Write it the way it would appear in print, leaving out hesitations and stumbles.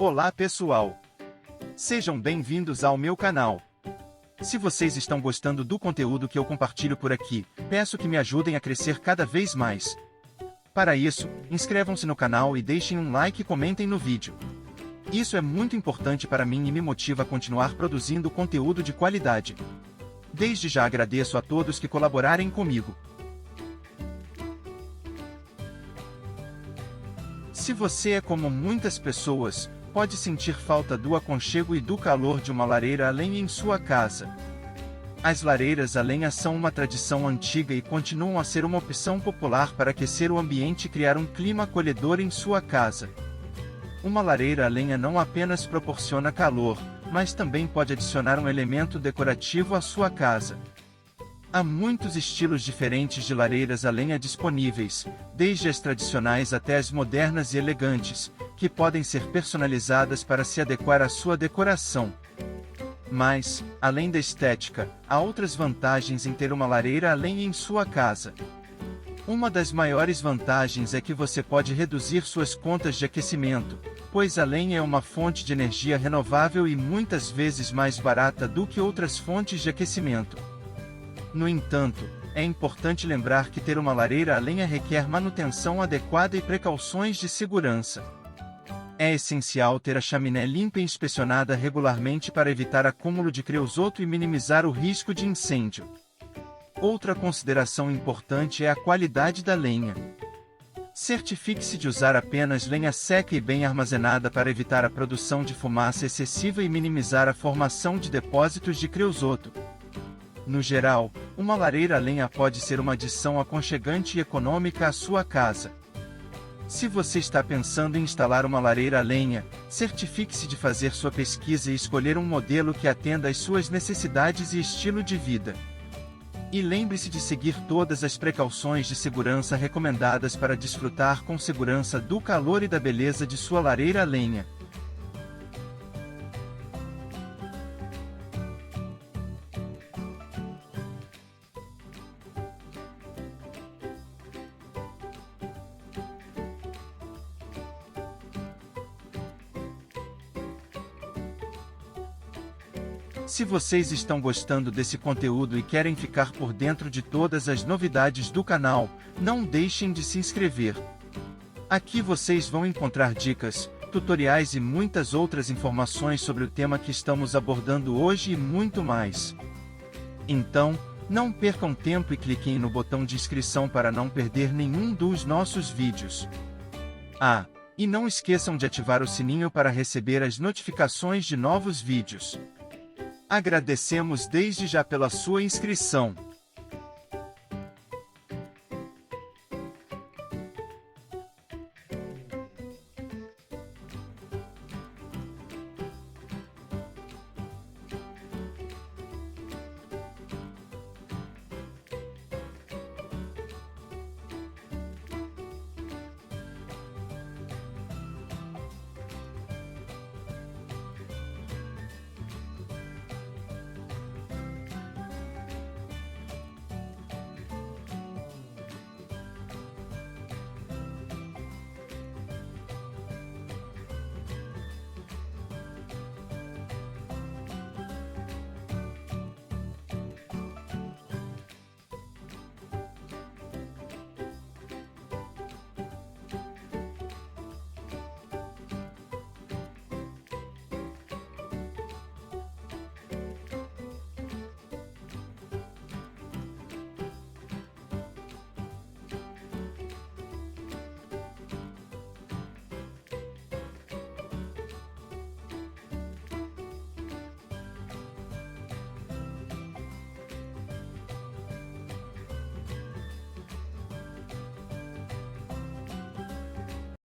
Olá pessoal! Sejam bem-vindos ao meu canal. Se vocês estão gostando do conteúdo que eu compartilho por aqui, peço que me ajudem a crescer cada vez mais. Para isso, inscrevam-se no canal e deixem um like e comentem no vídeo. Isso é muito importante para mim e me motiva a continuar produzindo conteúdo de qualidade. Desde já agradeço a todos que colaborarem comigo. Se você é como muitas pessoas, pode sentir falta do aconchego e do calor de uma lareira a lenha em sua casa. As lareiras a lenha são uma tradição antiga e continuam a ser uma opção popular para aquecer o ambiente e criar um clima acolhedor em sua casa. Uma lareira a lenha não apenas proporciona calor, mas também pode adicionar um elemento decorativo à sua casa. Há muitos estilos diferentes de lareiras a lenha disponíveis, desde as tradicionais até as modernas e elegantes, que podem ser personalizadas para se adequar à sua decoração. Mas, além da estética, há outras vantagens em ter uma lareira a lenha em sua casa. Uma das maiores vantagens é que você pode reduzir suas contas de aquecimento, pois a lenha é uma fonte de energia renovável e muitas vezes mais barata do que outras fontes de aquecimento. No entanto, é importante lembrar que ter uma lareira a lenha requer manutenção adequada e precauções de segurança. É essencial ter a chaminé limpa e inspecionada regularmente para evitar acúmulo de creosoto e minimizar o risco de incêndio. Outra consideração importante é a qualidade da lenha. Certifique-se de usar apenas lenha seca e bem armazenada para evitar a produção de fumaça excessiva e minimizar a formação de depósitos de creosoto. No geral, uma lareira a lenha pode ser uma adição aconchegante e econômica à sua casa. Se você está pensando em instalar uma lareira a lenha, certifique-se de fazer sua pesquisa e escolher um modelo que atenda às suas necessidades e estilo de vida. E lembre-se de seguir todas as precauções de segurança recomendadas para desfrutar com segurança do calor e da beleza de sua lareira a lenha. Se vocês estão gostando desse conteúdo e querem ficar por dentro de todas as novidades do canal, não deixem de se inscrever. Aqui vocês vão encontrar dicas, tutoriais e muitas outras informações sobre o tema que estamos abordando hoje e muito mais. Então, não percam tempo e cliquem no botão de inscrição para não perder nenhum dos nossos vídeos. E não esqueçam de ativar o sininho para receber as notificações de novos vídeos. Agradecemos desde já pela sua inscrição.